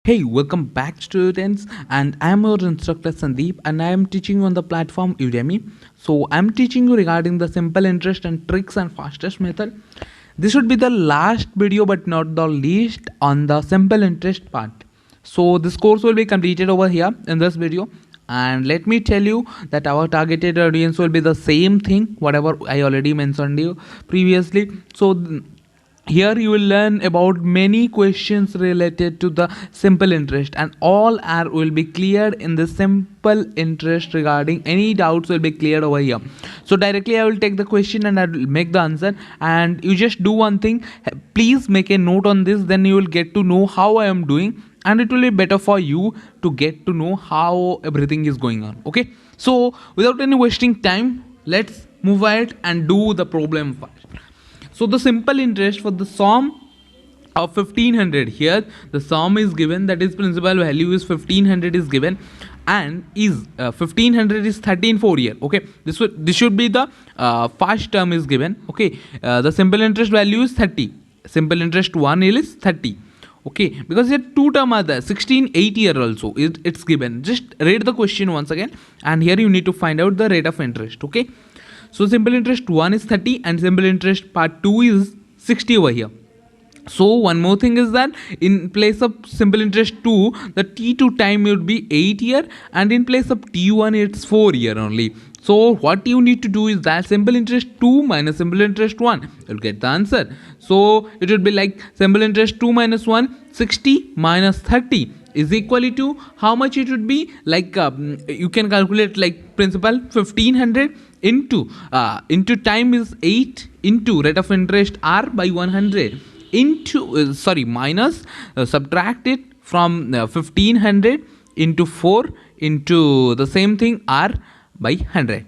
Hey, welcome back students, and I am your instructor Sandeep, and I am teaching you on the platform Udemy. So I am teaching you regarding the simple interest and tricks and fastest method. This would be the last video but not the least on the simple interest part. So this course will be completed over here in this video, and let me tell you that our targeted audience will be the same thing whatever I already mentioned you previously. So here you will learn about many questions related to the simple interest, and all are will be cleared in the simple interest. Regarding any doubts will be cleared over here. So directly I will take the question and I will make the answer, and you just do one thing. Please make a note on this, then you will get to know how I am doing, and it will be better for you to get to know how everything is going on. Okay, so without any wasting time, let's move ahead and do the problem first. So the simple interest for the sum of 1500, here the sum is given, that is principal value is 1500 is given, and is 1500 is 13 4 year. Okay, this should be the first term is given. Okay, the simple interest value is 30, simple interest 1 is 30. Okay, because here two term are there, 16 8 year also it's given. Just read the question once again, and here you need to find out the rate of interest. Okay, so simple interest 1 is 30 and simple interest part 2 is 60 over here. So one more thing is that in place of simple interest 2, the T2 time would be 8 year, and in place of T1 it's 4 year only. So what you need to do is that simple interest 2 minus simple interest 1, you'll get the answer. So it would be like simple interest 2 minus 1, 60 minus 30 is equal to how much it would be, like you can calculate like principal 1500 into time is 8 into rate of interest r by 100 into minus subtract it from 1500 into 4 into the same thing r by 100.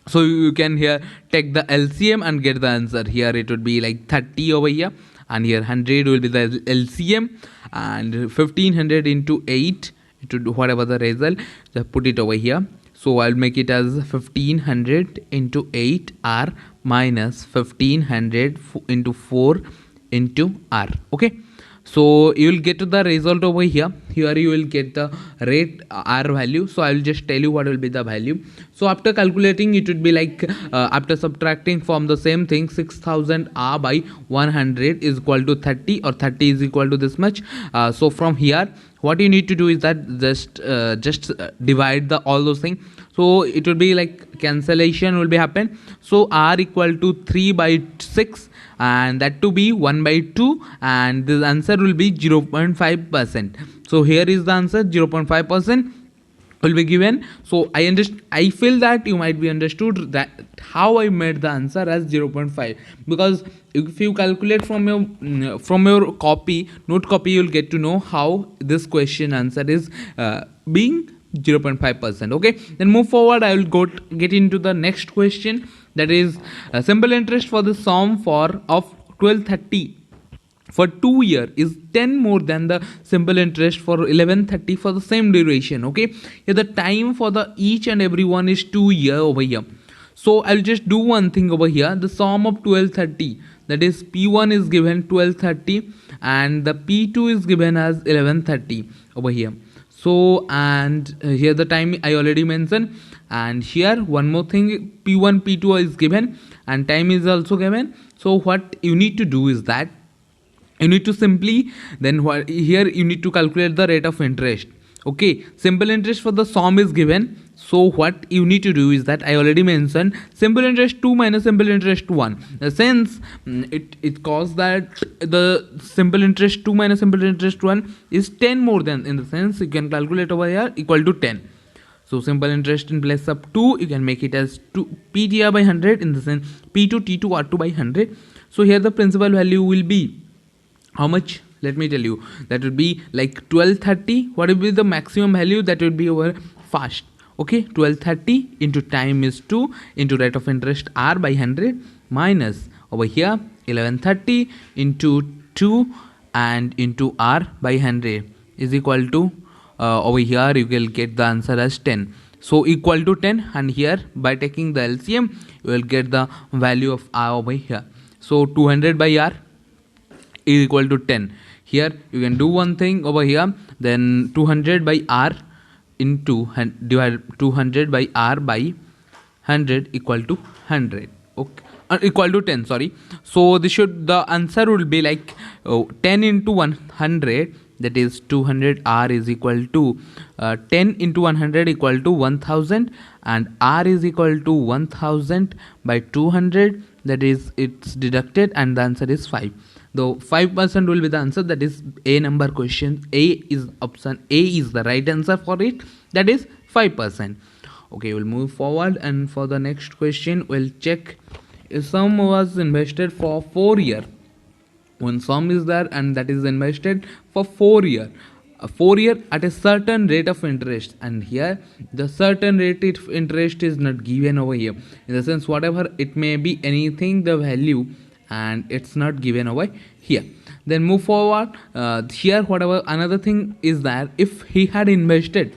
So you can here take the LCM and get the answer. Here it would be like 30 over here, and here 100 will be the LCM, and 1500 into 8, it would whatever the result, just put it over here. So I'll make it as 1500 into 8 r minus 1500 into 4 into r. Okay, so you will get to the result over here. Here you will get the rate r value. So I will just tell you what will be the value. So after calculating, it would be like after subtracting from the same thing, 6000 r by 100 is equal to 30, or 30 is equal to this much. So from here what you need to do is that just divide the all those things. So it will be like cancellation will be happen. So r equal to 3 by 6, and that to be 1 by 2, and the answer will be 0.5%. so here is the answer, 0.5% will be given. So I feel that you might be understood that how I made the answer as 0.5, because if you calculate from your note copy, you'll get to know how this question answer is being 0.5%. Okay, then move forward. I will get into the next question, that is simple interest for the sum of 1230 for 2 year is 10 more than the simple interest for 1130 for the same duration. Okay, here the time for the each and every one is 2 year over here. So I'll just do one thing over here. The sum of 1230, that is P1 is given 1230 and the P2 is given as 1130 over here. So and here the time I already mentioned, and here one more thing, P1 P2 is given and time is also given. So what you need to do is that you need to simply here you need to calculate the rate of interest. Okay, simple interest for the sum is given. So what you need to do is that I already mentioned simple interest 2 minus simple interest 1. Since it caused that the simple interest 2 minus simple interest 1 is 10 more than, in the sense you can calculate over here equal to 10. So simple interest in place of 2, you can make it as 2 PTR by 100, in the sense P2 T2 R2 by 100. So here the principal value will be how much? Let me tell you, that would be like 1230. What will be the maximum value? That would be over fast. Okay, 1230 into time is 2 into rate of interest r by 100 minus over here 1130 into 2 and into r by 100 is equal to over here you will get the answer as 10. So equal to 10, and here by taking the LCM you will get the value of r over here. So 200 by r is equal to 10. Here you can do one thing over here, then 200 by r into divide 200 by r by 100 equal to 100. Okay, equal to 10, sorry. So this should, the answer will be like 10 into 100, that is 200 r is equal to 10 into 100 equal to 1000, and r is equal to 1000 by 200, that is it's deducted, and the answer is 5. Though 5% will be the answer, that is a number question. A is option A is the right answer for it, that is 5%. Okay, we'll move forward, and for the next question we'll check if sum was invested for 4 years. One sum is there and that is invested for 4 year, 4 year at a certain rate of interest, and here the certain rate of interest is not given over here, in the sense whatever it may be, anything the value, and it's not given over here. Then move forward, here whatever another thing is that if he had invested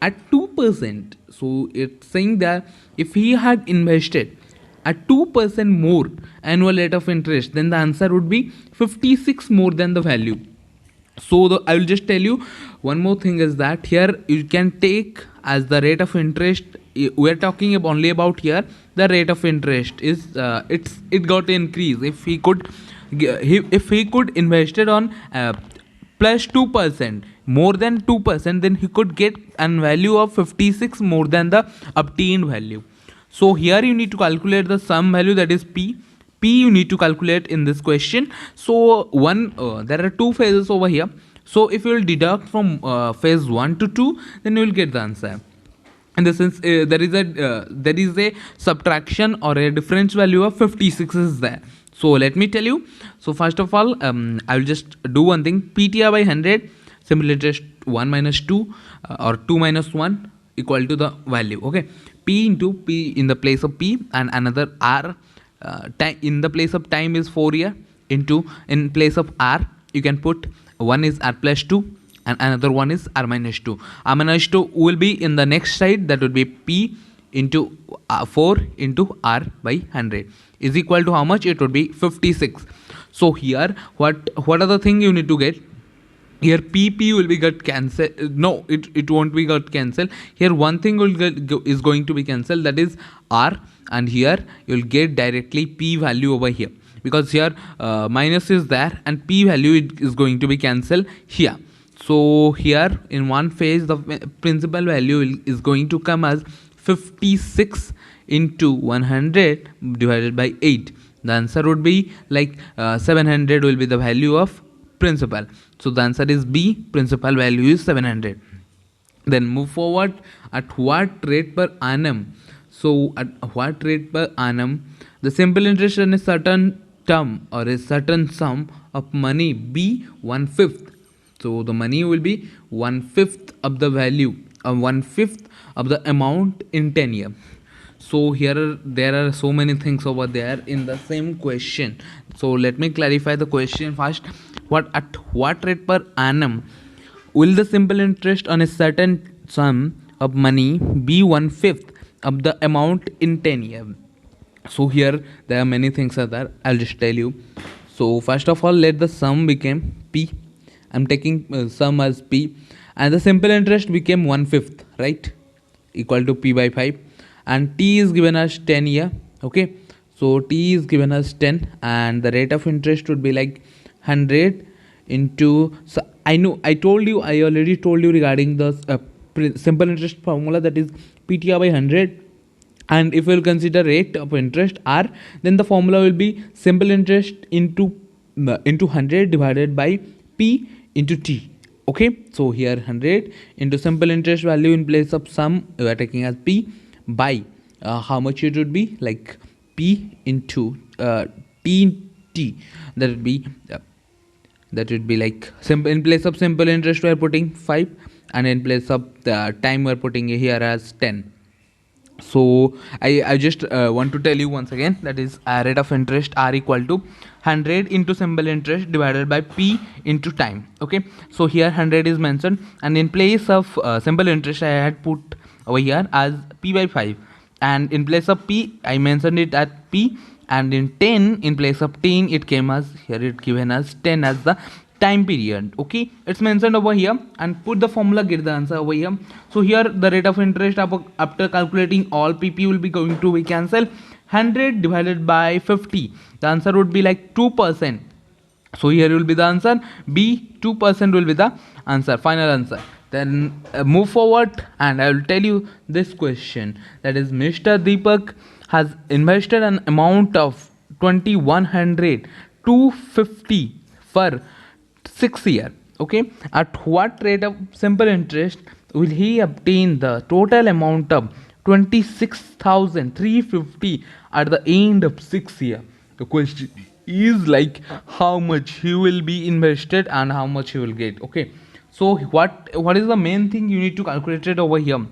at 2%, so it's saying that if he had invested at 2% more annual rate of interest, then the answer would be 56 more than the value. So I will just tell you one more thing is that here you can take as the rate of interest. We are talking only about here the rate of interest is it got increased. If he could invested on plus 2%, more than 2%, then he could get a value of 56 more than the obtained value. So here you need to calculate the sum value, that is P. P you need to calculate in this question. So there are two phases over here. So if you will deduct from phase 1 to 2, then you will get the answer. In the sense there is a subtraction or a difference value of 56 is there. So let me tell you. So first of all, I will just do one thing. PTR by 100, simple interest 1 minus 2 or 2 minus 1 equal to the value. Okay, P into P in the place of P, and another R time in the place of time is 4 year, into in place of R you can put one is R plus 2 and another one is R minus 2. R minus 2 will be in the next side, that would be P into 4 into R by 100 is equal to how much? It would be 56. So here what are the thing you need to get? Here PP will be got cancelled. No, it won't be got cancelled. Here one thing is going to be cancelled, that is R, and here you'll get directly P value over here, because here minus is there and P value is going to be cancelled here. So here in one phase the principal value is going to come as 56 into 100 divided by 8. The answer would be like 700 will be the value of principal. So the answer is B, principal value is 700. Then move forward, at what rate per annum? So at what rate per annum the simple interest on a certain term or a certain sum of money be 1/5. So the money will be 1/5 of the value, 1/5 of the amount in 10 years. So here there are so many things over there in the same question. So let me clarify the question first. At what rate per annum will the simple interest on a certain sum of money be 1/5 of the amount in 10 years? So here there are many things are there. I'll just tell you. So first of all, let the sum become P. I'm taking sum as P, and the simple interest became 1/5, right? Equal to P by 5, and T is given as 10 year. Okay, so T is given as 10, and the rate of interest would be like 100 into. So I already told you regarding the simple interest formula, that is PTR by 100. And if we'll consider rate of interest R, then the formula will be simple interest into 100 divided by P into T. Okay, so here 100 into simple interest value in place of sum we are taking as P by how much it would be, like P into T, that would be like simple, in place of simple interest we are putting 5, and in place of the time we are putting here as 10. So I just want to tell you once again, that is rate of interest R equal to 100 into simple interest divided by P into time. Okay, so here 100 is mentioned, and in place of simple interest I had put over here as P by 5, and in place of P I mentioned it at P, and in 10 in place of 10 it came as, here it given as 10 as the time period. Okay, it's mentioned over here, and put the formula, get the answer over here. So here the rate of interest after calculating all pp will be going to be cancel. 100 divided by 50, the answer would be like 2%. So here will be the answer B, 2% will be the answer, final answer. Then move forward, and I will tell you this question, that is Mr. Deepak has invested an amount of 2100 250 for 6 years. Okay, at what rate of simple interest will he obtain the total amount of 26,350 at the end of 6 years? The question is like how much he will be invested and how much he will get. Okay, so what is the main thing you need to calculate it over here?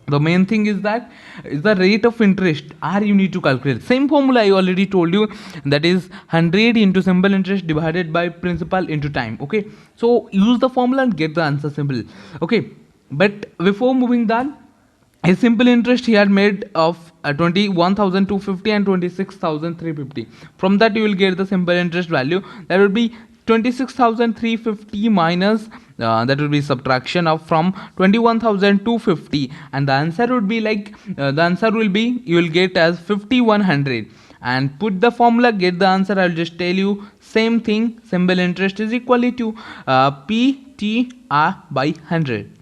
The main thing is that is the rate of interest, or you need to calculate same formula I already told you, that is 100 into simple interest divided by principal into time. Okay, so use the formula and get the answer simple. Okay, but before moving that, a simple interest he had made of 21,250 and 26,350. From that you will get the simple interest value, that would be 26,350 minus that will be subtraction of from 21,250, and the answer would be like the answer will be, you will get as 5,100, and put the formula, get the answer. I will just tell you same thing, simple interest is equally to PTR by 100.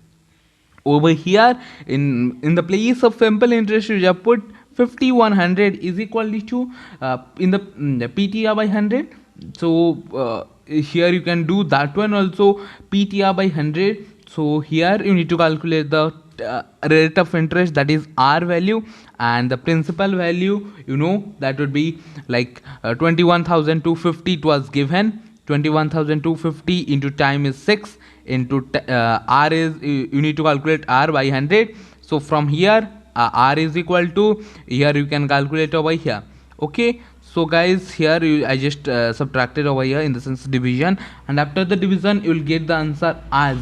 Over here in the place of simple interest you just put 5,100 is equal to in the PTR by 100. So here you can do that one also, PTR by 100. So here you need to calculate the rate of interest, that is R value, and the principal value, you know, that would be like 21,250 it was given. 21,250 into time is 6 into R is, you need to calculate R by 100. So from here R is equal to, here you can calculate over here. Okay, so guys, here I just subtracted over here in the sense division, and after the division you will get the answer as,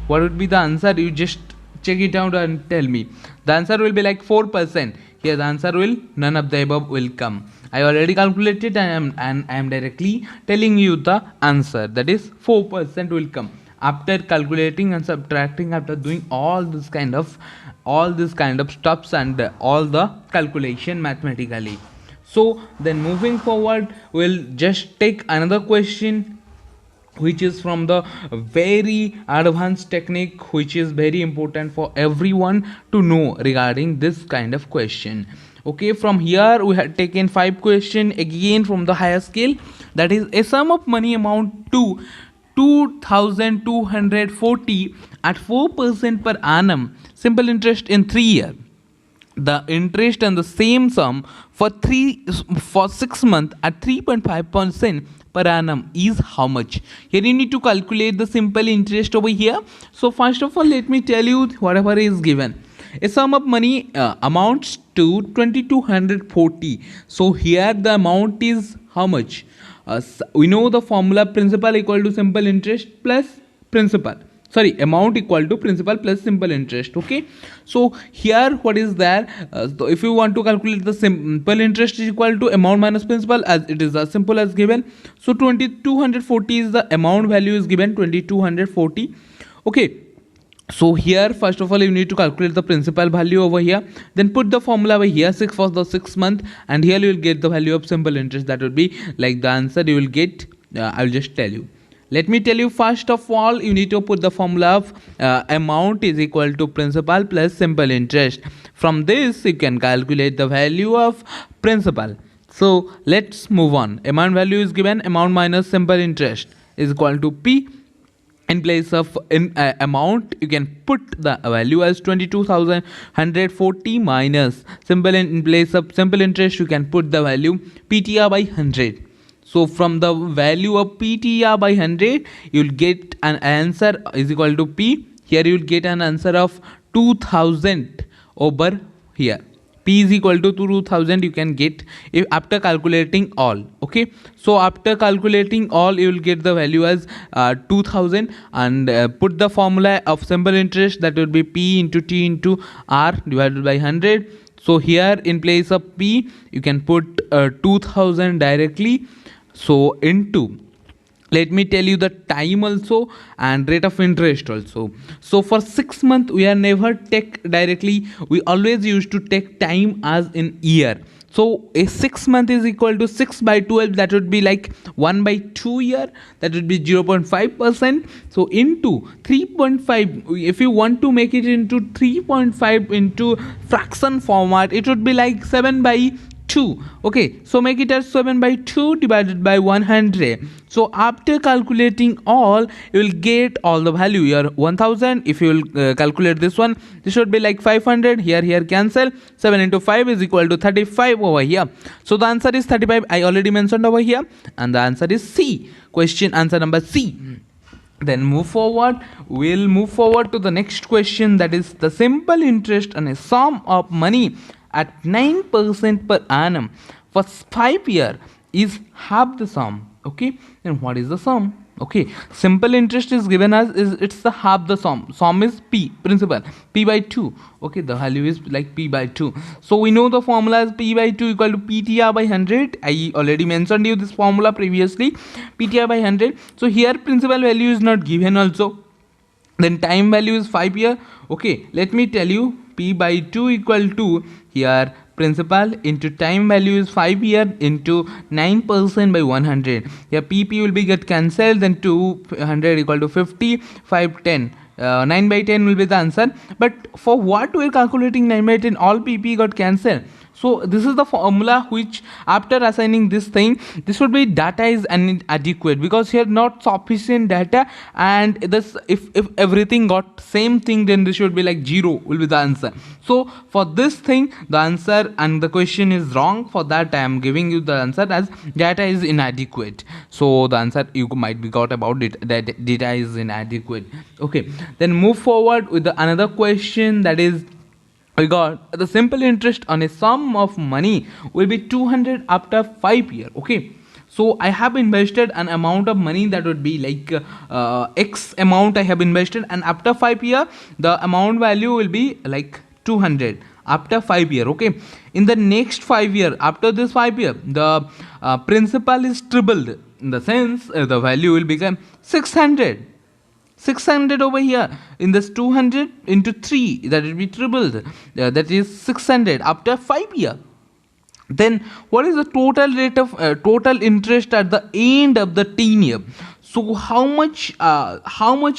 what would be the answer, you just check it out and tell me. The answer will be like 4%. Here the answer will, none of the above will come. I already calculated and I am directly telling you the answer, that is 4% will come after calculating and subtracting, after doing all this kind of stuffs and all the calculation mathematically. So then moving forward, we'll just take another question, which is from the very advanced technique, which is very important for everyone to know regarding this kind of question. Okay, from here we had taken 5 questions again from the higher scale, that is a sum of money amount to 2,240 at 4% per annum simple interest in 3 years. The interest on the same sum for 6 months at 3.5% per annum is how much? Here you need to calculate the simple interest over here. So first of all, let me tell you whatever is given. A sum of money amounts to 2,240. So here the amount is how much? We know the formula, principal equal to simple interest plus principal. Sorry, amount equal to principal plus simple interest. Okay, so here what is there? So if you want to calculate the simple interest is equal to amount minus principal, as it is as simple as given. So 2,240 is the amount value is given, 2,240. Okay, so here first of all you need to calculate the principal value over here, then put the formula over here, 6 for the 6 month, and here you will get the value of simple interest, that would be like the answer you will get. I will just tell you. Let me tell you, first of all you need to put the formula of amount is equal to principal plus simple interest. From this you can calculate the value of principal. So let's move on. Amount value is given, amount minus simple interest is equal to P. In place of amount you can put the value as 22,140 minus simple, in place of simple interest you can put the value PTR by 100. So from the value of PTR by 100 you will get an answer is equal to P. Here you will get an answer of 2000 over here. P is equal to 2000 you can get if after calculating all. Okay, so after calculating all you will get the value as 2000, and put the formula of simple interest, that will be P into T into R divided by 100. So here in place of P you can put 2000 directly, so into let me tell you the time also and rate of interest also. So for 6 months we are never take directly, we always used to take time as in year. So a 6 month is equal to 6 by 12, that would be like 1 by 2 year, that would be 0.5%. So into 3.5, if you want to make it into 3.5 into fraction format, it would be like 7 by 2. Okay, so make it as 7 by 2 divided by 100. So after calculating all, you will get all the value here. 1000, if you will calculate this one, this should be like 500. Here cancel. 7 into 5 is equal to 35 over here. So the answer is 35, I already mentioned over here, and the answer is C. Question answer number C. Then we'll move forward to the next question, that is the simple interest on a sum of money at 9% per annum for 5 years is half the sum. Okay, then what is the sum? Okay, simple interest is given as it's the half the sum is P, principal, P by 2. Okay, the value is like P by 2. So we know the formula is P by 2 equal to PTR by 100. I already mentioned you this formula previously, PTR by 100. So here principal value is not given also, then time value is 5 year. Okay, let me tell you, P by 2 equal to here principal into time value is 5 year into 9% by 100. Here PP will be get cancelled, then 200 equal to 50, 5 10. 9 by 10 will be the answer. But for what we are calculating 9 by 10, all PP got cancelled. So this is the formula which after assigning this thing, this would be data is inadequate because here not sufficient data, and this if everything got same thing, then this should be like 0 will be the answer. So for this thing the answer and the question is wrong. For that I am giving you the answer as data is inadequate. So the answer you might be got about it, that data is inadequate. Okay, then move forward with the another question, that is we got the simple interest on a sum of money will be 200 after 5 years. Okay, so I have invested an amount of money that would be like X amount I have invested, and after 5 years the amount value will be like 200 after 5 years. Okay, in the next 5 years, after this 5 years, the principal is tripled, in the sense the value will become 600 over here. In this 200 into 3, that will be tripled, that is 600 after 5 years. Then what is the total rate of total interest at the end of the 10 year? So how much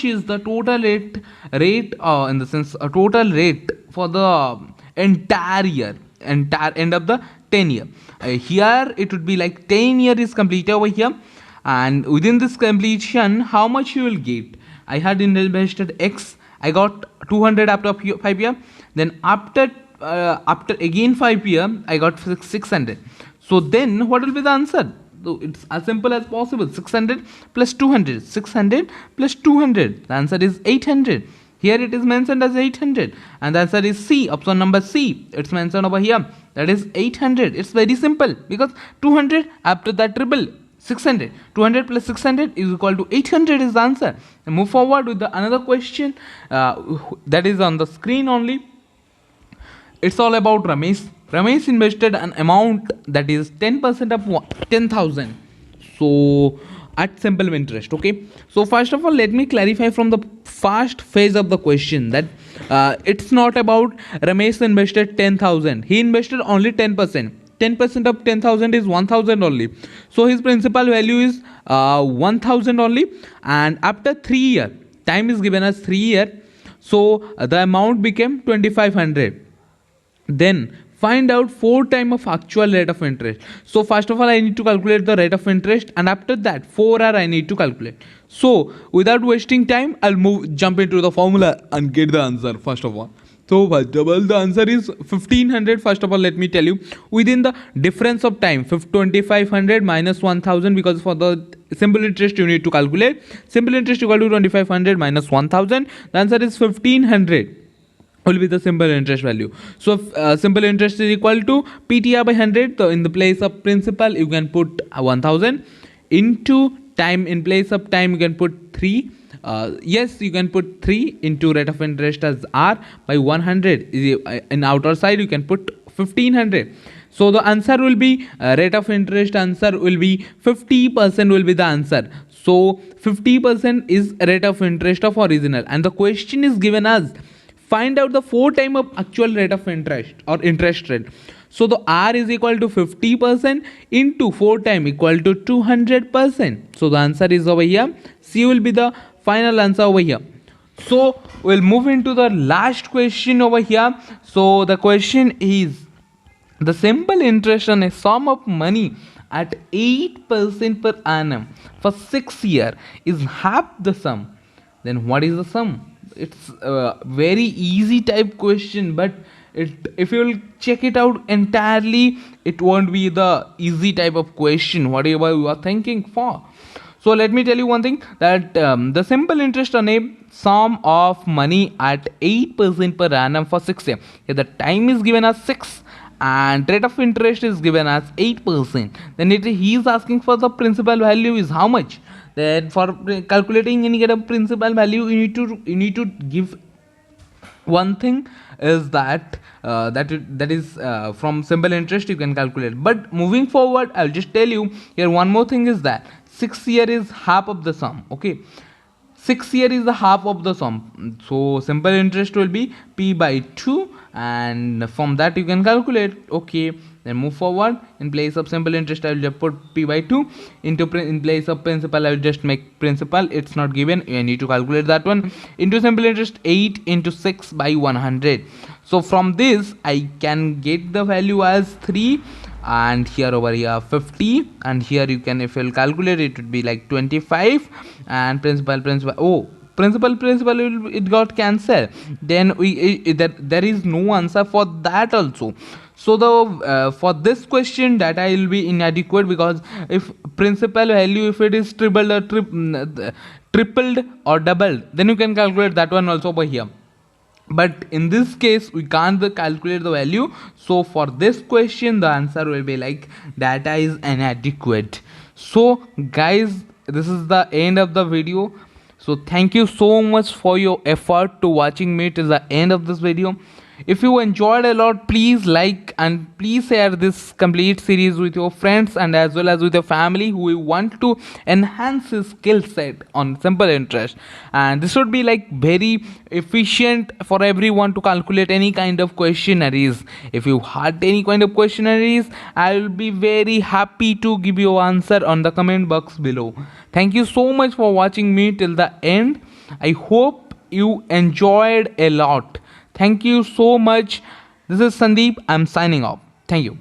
is the total rate in the sense total rate for the entire year, entire end of the 10 year? Here it would be like 10 year is complete over here, and within this completion how much you will get? I had invested X, I got 200 after 5 years. Then after again 5 years, I got 600. So then what will be the answer? So it's as simple as possible. 600 plus 200. 600 plus 200. The answer is 800. Here it is mentioned as 800. And the answer is C, option number C. It's mentioned over here. That is 800. It's very simple because 200 after that triple. 600. 200 plus 600 is equal to 800 is the answer. And move forward with the another question that is on the screen only. It's all about Ramesh. Ramesh invested an amount that is 10% of 10,000. So at simple interest. Okay. So first of all, let me clarify from the first phase of the question that it's not about Ramesh invested 10,000. He invested only 10%. 10% of 10,000 is 1,000 only. So his principal value is 1,000 only. And after 3 years, time is given as 3 years. So the amount became 2,500. Then find out 4 times of actual rate of interest. So first of all, I need to calculate the rate of interest, and after that 4R I need to calculate. So without wasting time, I'll jump into the formula and get the answer first of all. So first of all, the answer is 1500. First of all, let me tell you, within the difference of time, 2500 minus 1000, because for the simple interest you need to calculate. Simple interest equal to 2500 minus 1000. The answer is 1500. Will be the simple interest value. So simple interest is equal to PTR by 100. So in the place of principal you can put 1000 into time. In place of time you can put 3. Yes, you can put 3 into rate of interest as R by 100. In outer side you can put 1500. So the answer will be rate of interest answer will be 50% will be the answer. So 50% is rate of interest of original, and the question is given as find out the 4 time of actual rate of interest or interest rate. So the R is equal to 50% into 4 time equal to 200%. So the answer is over here. C will be the final answer over here. So we'll move into the last question over here. So the question is the simple interest on a sum of money at 8% per annum for 6 years is half the sum. Then what is the sum? It's a very easy type question, but if you will check it out entirely, it won't be the easy type of question whatever you are thinking for. So let me tell you one thing, that the simple interest on a sum of money at 8% per annum for 6 years. If the time is given as 6 and rate of interest is given as 8%, then he is asking for the principal value is how much. Then for calculating any kind of principal value, you need to give one thing is that that is from simple interest you can calculate. But moving forward, I'll just tell you here one more thing is that 6 year is half of the sum. Okay, 6 year is the half of the sum, so simple interest will be p by 2, and from that you can calculate. Okay, then move forward. In place of simple interest, I will just put p by 2 into in place of principal I will just make principal, it's not given, I need to calculate that one, into simple interest 8 into 6 by 100. So from this I can get the value as 3, and here over here 50, and here you can, if you'll calculate, it would be like 25, and principal it got cancelled. Then there is no answer for that also. So the for this question data will be inadequate, because if principal value, if it is tripled or doubled, then you can calculate that one also over here. But in this case we can't calculate the value, so for this question the answer will be like data is inadequate. So guys, this is the end of the video. So thank you so much for your effort to watching me till the end of this video. If you enjoyed a lot, please like and please share this complete series with your friends and as well as with your family who want to enhance his skill set on simple interest. And this would be like very efficient for everyone to calculate any kind of questionnaires. If you had any kind of questionnaires, I will be very happy to give you answer on the comment box below. Thank you so much for watching me till the end. I hope you enjoyed a lot. Thank you so much. This is Sandeep. I'm signing off. Thank you.